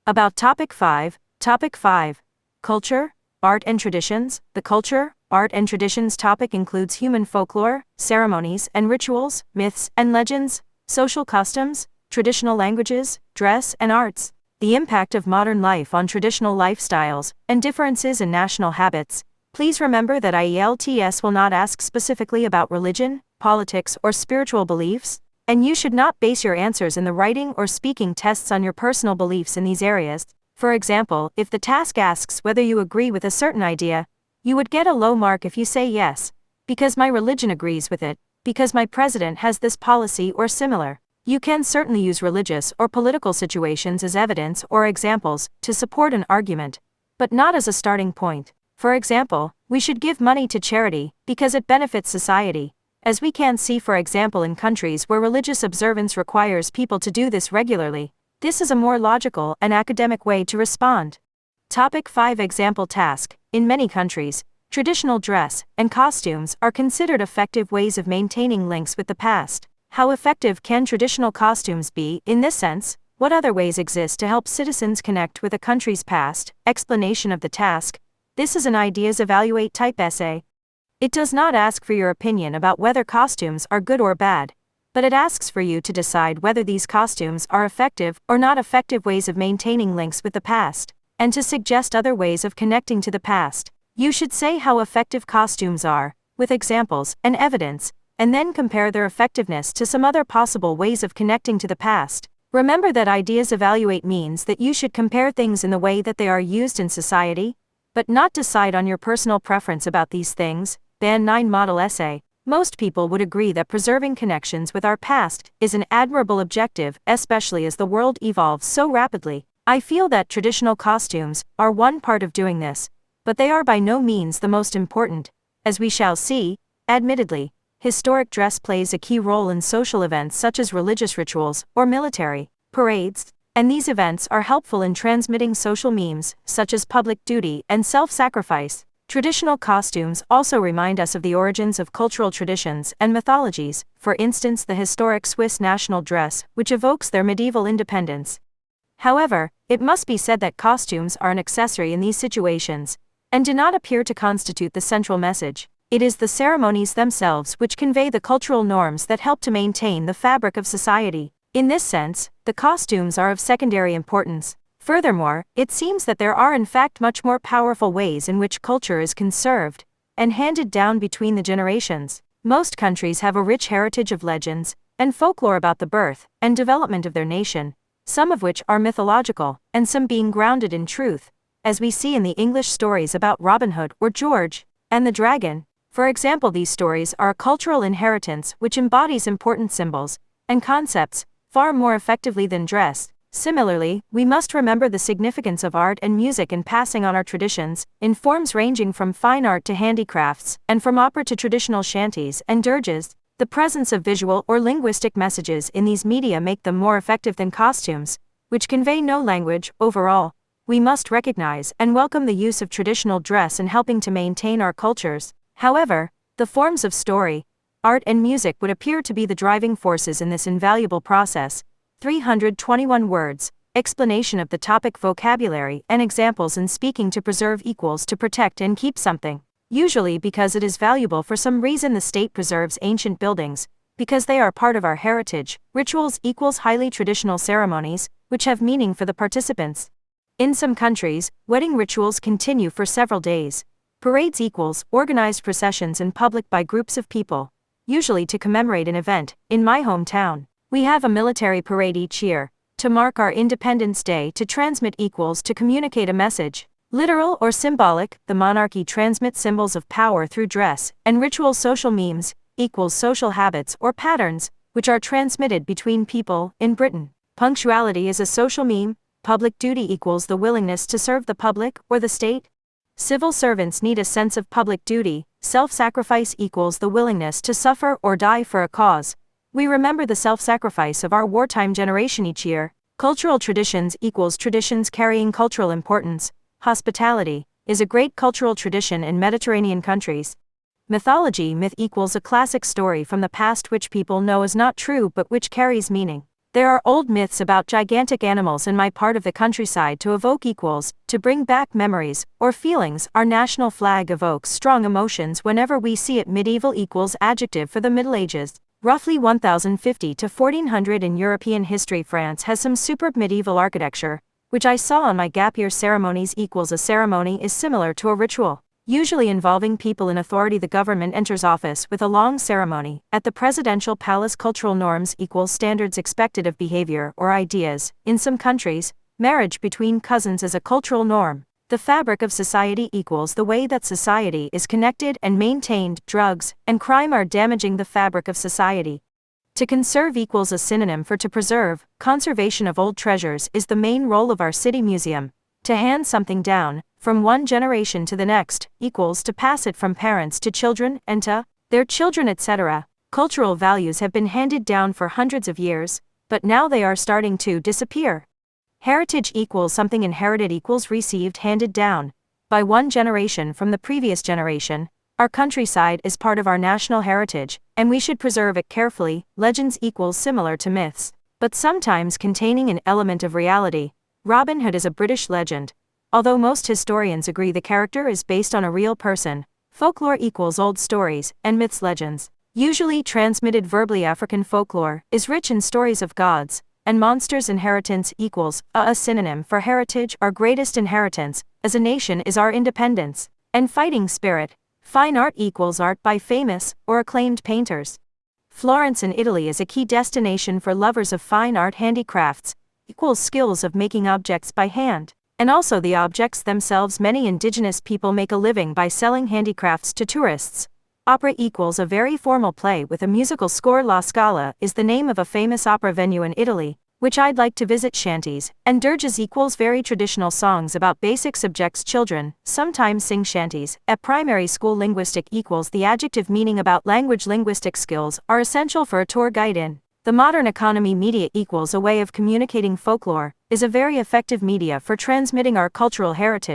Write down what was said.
About Topic 5. Topic 5. Culture, Art and Traditions. The culture, art and traditions topic includes human folklore, ceremonies and rituals, myths and legends, social customs, traditional languages, dress and arts. The impact of modern life on traditional lifestyles, and differences in national habits. Please remember that IELTS will not ask specifically about religion, politics, or spiritual beliefs, and you should not base your answers in the writing or speaking tests on your personal beliefs in these areas. For example, if the task asks whether you agree with a certain idea, you would get a low mark if you say yes, because my religion agrees with it, because my president has this policy or similar. You can certainly use religious or political situations as evidence or examples to support an argument, but not as a starting point. For example, we should give money to charity because it benefits society, as we can see for example in countries where religious observance requires people to do this regularly. This is a more logical and academic way to respond. Topic 5. Example task. In many countries, traditional dress and costumes are considered effective ways of maintaining links with the past. How effective can traditional costumes be in this sense? What other ways exist to help citizens connect with a country's past? Explanation of the task. This is an ideas evaluate type essay. It does not ask for your opinion about whether costumes are good or bad, but it asks for you to decide whether these costumes are effective or not effective ways of maintaining links with the past, and to suggest other ways of connecting to the past. You should say how effective costumes are, with examples and evidence, and then compare their effectiveness to some other possible ways of connecting to the past. Remember that ideas evaluate means that you should compare things in the way that they are used in society, but not decide on your personal preference about these things. Band 9 Model Essay. Most people would agree that preserving connections with our past is an admirable objective, especially as the world evolves so rapidly. I feel that traditional costumes are one part of doing this, but they are by no means the most important, as we shall see. Admittedly, historic dress plays a key role in social events such as religious rituals or military parades, and these events are helpful in transmitting social memes, such as public duty and self-sacrifice. Traditional costumes also remind us of the origins of cultural traditions and mythologies, for instance the historic Swiss national dress, which evokes their medieval independence. However, it must be said that costumes are an accessory in these situations, and do not appear to constitute the central message. It is the ceremonies themselves which convey the cultural norms that help to maintain the fabric of society. In this sense, the costumes are of secondary importance. Furthermore, it seems that there are in fact much more powerful ways in which culture is conserved and handed down between the generations. Most countries have a rich heritage of legends and folklore about the birth and development of their nation, some of which are mythological, and some being grounded in truth, as we see in the English stories about Robin Hood or George and the Dragon. For example, these stories are a cultural inheritance which embodies important symbols and concepts far more effectively than dress. Similarly, we must remember the significance of art and music in passing on our traditions, in forms ranging from fine art to handicrafts, and from opera to traditional shanties and dirges. The presence of visual or linguistic messages in these media make them more effective than costumes, which convey no language. Overall, we must recognize and welcome the use of traditional dress in helping to maintain our cultures. However, the forms of story, art and music would appear to be the driving forces in this invaluable process. 321 words. Explanation of the topic. Vocabulary and examples in speaking. To preserve equals to protect and keep something. Usually because it is valuable for some reason the state preserves ancient buildings, because they are part of our heritage. Rituals equals highly traditional ceremonies, which have meaning for the participants. In some countries, wedding rituals continue for several days. Parades equals organized processions in public by groups of people, usually to commemorate an event. In my hometown, we have a military parade each year, to mark our Independence Day. To transmit equals to communicate a message. Literal or symbolic, the monarchy transmits symbols of power through dress and ritual. Social memes equals social habits or patterns, which are transmitted between people. In Britain, punctuality is a social meme. Public duty equals the willingness to serve the public or the state. Civil servants need a sense of public duty. Self-sacrifice equals the willingness to suffer or die for a cause. We remember the self-sacrifice of our wartime generation each year. Cultural traditions equals traditions carrying cultural importance. Hospitality is a great cultural tradition in Mediterranean countries. Mythology myth equals a classic story from the past which people know is not true but which carries meaning. There are old myths about gigantic animals in my part of the countryside to evoke equals, to bring back memories, or feelings. Our national flag evokes strong emotions whenever we see it. Medieval equals adjective for the Middle Ages. Roughly 1050 to 1400 in European history. France has some superb medieval architecture, which I saw on my gap year. Ceremonies equals a ceremony is similar to a ritual, usually involving people in authority. The government enters office with a long ceremony. At the presidential palace. Cultural norms equals standards expected of behavior or ideas. In some countries, marriage between cousins is a cultural norm. The fabric of society equals the way that society is connected and maintained. Drugs and crime are damaging the fabric of society. To conserve equals a synonym for to preserve. Conservation of old treasures is the main role of our city museum. To hand something down from one generation to the next equals to pass it from parents to children and to their children, etc. Cultural values have been handed down for hundreds of years, but now they are starting to disappear. Heritage equals something inherited equals received, handed down by one generation from the previous generation. Our countryside is part of our national heritage, and we should preserve it carefully. Legends equals similar to myths, but sometimes containing an element of reality. Robin Hood is a British legend, although most historians agree the character is based on a real person. Folklore equals old stories and myths. Legends, usually transmitted verbally. African folklore is rich in stories of gods and monsters. Inheritance equals a synonym for heritage. Our greatest inheritance as a nation is our independence and fighting spirit. Fine art equals art by famous or acclaimed painters. Florence in Italy is a key destination for lovers of fine art. Handicrafts equals skills of making objects by hand, and also the objects themselves. Many indigenous people make a living by selling handicrafts to tourists. Opera equals a very formal play with a musical score. La Scala is the name of a famous opera venue in Italy, which I'd like to visit. Shanties and dirges equals very traditional songs about basic subjects. Children sometimes sing shanties at primary school. Linguistic equals the adjective meaning about language. Linguistic skills are essential for a tour guide in the modern economy. Media equals a way of communicating. Folklore is a very effective media for transmitting our cultural heritage.